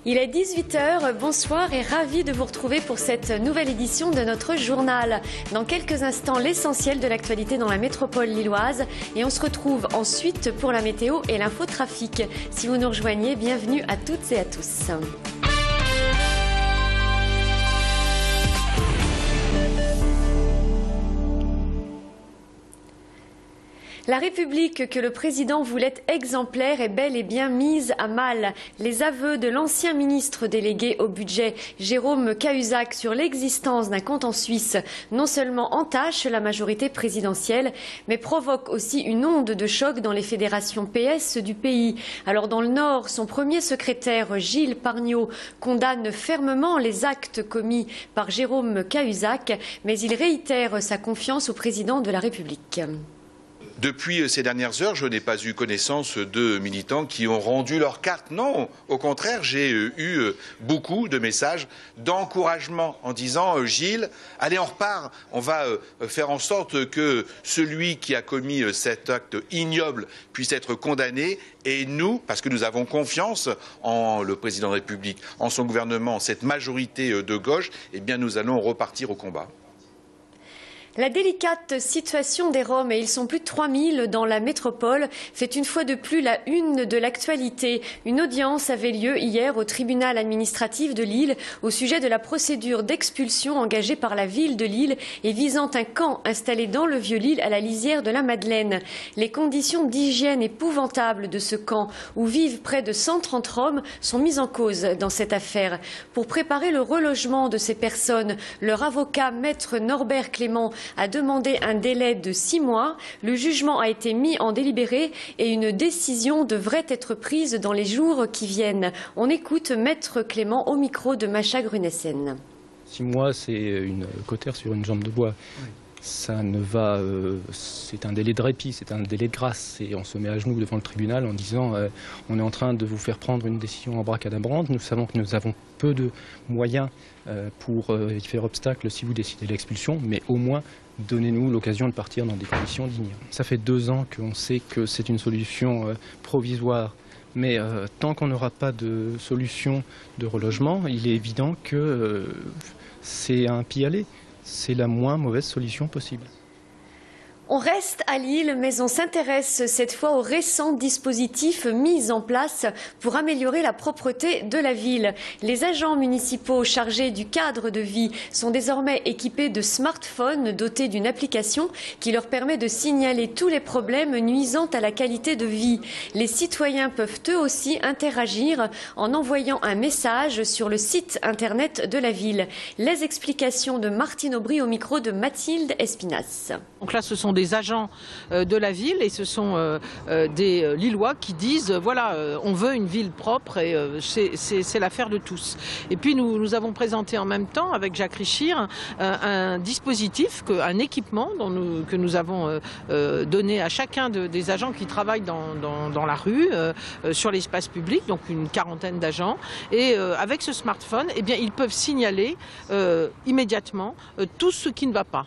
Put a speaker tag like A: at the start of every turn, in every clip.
A: Il est 18 h, bonsoir et ravi de vous retrouver pour cette nouvelle édition de notre journal. Dans quelques instants, l'essentiel de l'actualité dans la métropole lilloise et on se retrouve ensuite pour la météo et l'infotrafic. Si vous nous rejoignez, bienvenue à toutes et à tous. La République que le président voulait exemplaire est bel et bien mise à mal. Les aveux de l'ancien ministre délégué au budget, Jérôme Cahuzac, sur l'existence d'un compte en Suisse, non seulement entachent la majorité présidentielle, mais provoquent aussi une onde de choc dans les fédérations PS du pays. Alors dans le Nord, son premier secrétaire, Gilles Pargnot, condamne fermement les actes commis par Jérôme Cahuzac, mais il réitère sa confiance au président de la République.
B: Depuis ces dernières heures, je n'ai pas eu connaissance de militants qui ont rendu leur carte. Non, au contraire, j'ai eu beaucoup de messages d'encouragement en disant « Gilles, allez, on repart, on va faire en sorte que celui qui a commis cet acte ignoble puisse être condamné. Et nous, parce que nous avons confiance en le président de la République, en son gouvernement, cette majorité de gauche, eh bien nous allons repartir au combat. »
A: La délicate situation des Roms, et ils sont plus de 3000 dans la métropole, fait une fois de plus la une de l'actualité. Une audience avait lieu hier au tribunal administratif de Lille au sujet de la procédure d'expulsion engagée par la ville de Lille et visant un camp installé dans le Vieux-Lille à la lisière de la Madeleine. Les conditions d'hygiène épouvantables de ce camp, où vivent près de 130 Roms, sont mises en cause dans cette affaire. Pour préparer le relogement de ces personnes, leur avocat, maître Norbert Clément, a demandé un délai de 6 mois. Le jugement a été mis en délibéré et une décision devrait être prise dans les jours qui viennent. On écoute maître Clément au micro de Macha Grunessen.
C: 6 mois, c'est une cautère sur une jambe de bois. Oui. Ça ne va, c'est un délai de répit, c'est un délai de grâce. Et on se met à genoux devant le tribunal en disant on est en train de vous faire prendre une décision abracadabrante. Nous savons que nous avons peu de moyens pour y faire obstacle si vous décidez l'expulsion, mais au moins donnez-nous l'occasion de partir dans des conditions dignes. Ça fait 2 ans qu'on sait que c'est une solution provisoire. Mais tant qu'on n'aura pas de solution de relogement, il est évident que c'est un pis-aller. C'est la moins mauvaise solution possible.
A: On reste à Lille, mais on s'intéresse cette fois aux récents dispositifs mis en place pour améliorer la propreté de la ville. Les agents municipaux chargés du cadre de vie sont désormais équipés de smartphones dotés d'une application qui leur permet de signaler tous les problèmes nuisant à la qualité de vie. Les citoyens peuvent eux aussi interagir en envoyant un message sur le site internet de la ville. Les explications de Martine Aubry au micro de Mathilde Espinasse.
D: Donc là, ce sont des agents de la ville et ce sont des Lillois qui disent voilà, on veut une ville propre et c'est l'affaire de tous. Et puis nous avons présenté en même temps avec Jacques Richir un dispositif, un équipement que nous avons donné à chacun des agents qui travaillent dans la rue, sur l'espace public, donc une quarantaine d'agents. Et avec ce smartphone, eh bien, ils peuvent signaler immédiatement tout ce qui ne va pas.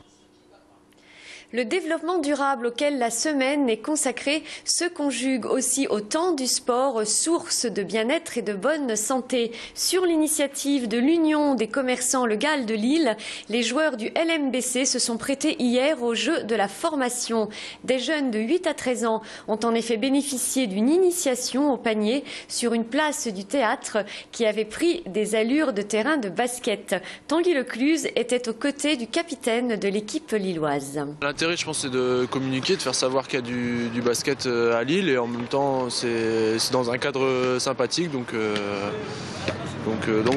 A: Le développement durable auquel la semaine est consacrée se conjugue aussi au temps du sport, source de bien-être et de bonne santé. Sur l'initiative de l'Union des commerçants Le Gall de Lille, les joueurs du LMBC se sont prêtés hier au jeu de la formation. Des jeunes de 8 à 13 ans ont en effet bénéficié d'une initiation au panier sur une place du théâtre qui avait pris des allures de terrain de basket. Tanguy Lecluse était aux côtés du capitaine de l'équipe lilloise.
E: L'intérêt, je pense, c'est de communiquer, de faire savoir qu'il y a du basket à Lille et en même temps, c'est dans un cadre sympathique. Donc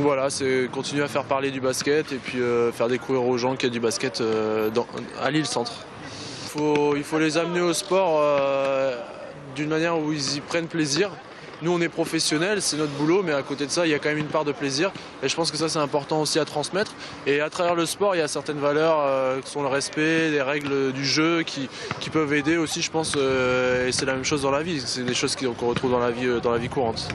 E: voilà, c'est continuer à faire parler du basket et puis faire découvrir aux gens qu'il y a du basket à Lille Centre. Il faut les amener au sport d'une manière où ils y prennent plaisir. Nous, on est professionnels, c'est notre boulot, mais à côté de ça, il y a quand même une part de plaisir. Et je pense que ça, c'est important aussi à transmettre. Et à travers le sport, il y a certaines valeurs qui sont le respect, les règles du jeu qui peuvent aider aussi, je pense. Et c'est la même chose dans la vie. C'est des choses qu'on retrouve dans la vie courante.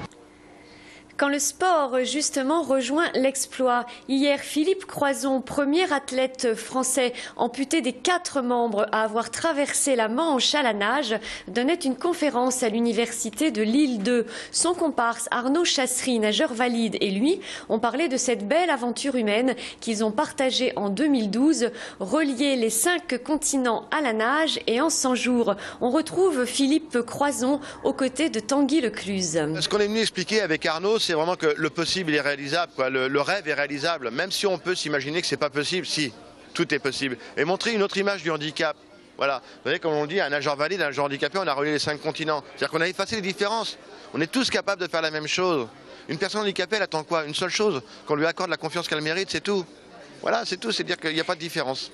A: Quand le sport, justement, rejoint l'exploit. Hier, Philippe Croizon, premier athlète français amputé des 4 membres à avoir traversé la Manche à la nage, donnait une conférence à l'université de Lille 2. Son comparse Arnaud Chassery, nageur valide, et lui ont parlé de cette belle aventure humaine qu'ils ont partagée en 2012, relier les 5 continents à la nage et en 100 jours. On retrouve Philippe Croizon aux côtés de Tanguy Lecluse.
F: Ce qu'on est venu expliquer avec Arnaud, c'est vraiment que le possible est réalisable, quoi. Le rêve est réalisable, même si on peut s'imaginer que c'est pas possible. Si, tout est possible. Et montrer une autre image du handicap. Voilà. Vous voyez, comme on dit, un nageur valide, un nageur handicapé, on a relié les 5 continents. C'est-à-dire qu'on a effacé les différences. On est tous capables de faire la même chose. Une personne handicapée, elle attend quoi? Une seule chose, qu'on lui accorde la confiance qu'elle mérite, c'est tout. Voilà, c'est tout, c'est dire qu'il n'y a pas de différence.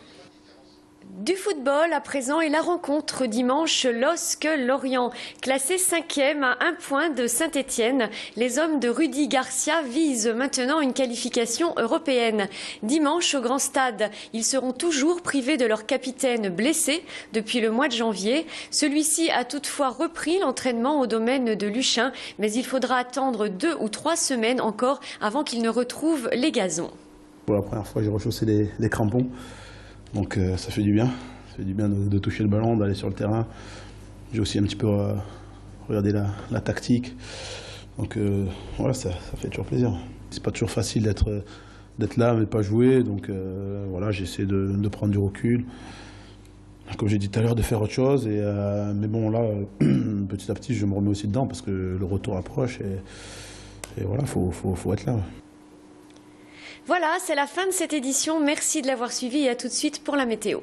A: Du football à présent et la rencontre dimanche LOSC-Lorient. Classé 5e à 1 point de Saint-Étienne, les hommes de Rudy Garcia visent maintenant une qualification européenne. Dimanche au Grand Stade, ils seront toujours privés de leur capitaine blessé depuis le mois de janvier. Celui-ci a toutefois repris l'entraînement au domaine de Luchin, mais il faudra attendre 2 ou 3 semaines encore avant qu'il ne retrouve les gazons.
G: Pour la première fois, j'ai rechaussé les crampons. Donc ça fait du bien. Ça fait du bien de toucher le ballon, d'aller sur le terrain. J'ai aussi un petit peu regardé la tactique. Donc voilà, ça fait toujours plaisir. C'est pas toujours facile d'être là mais pas jouer. Donc voilà, j'essaie de prendre du recul. Comme j'ai dit tout à l'heure, de faire autre chose. Mais bon là, petit à petit, je me remets aussi dedans parce que le retour approche. Et voilà, faut être là.
A: Voilà, c'est la fin de cette édition. Merci de l'avoir suivi et à tout de suite pour la météo.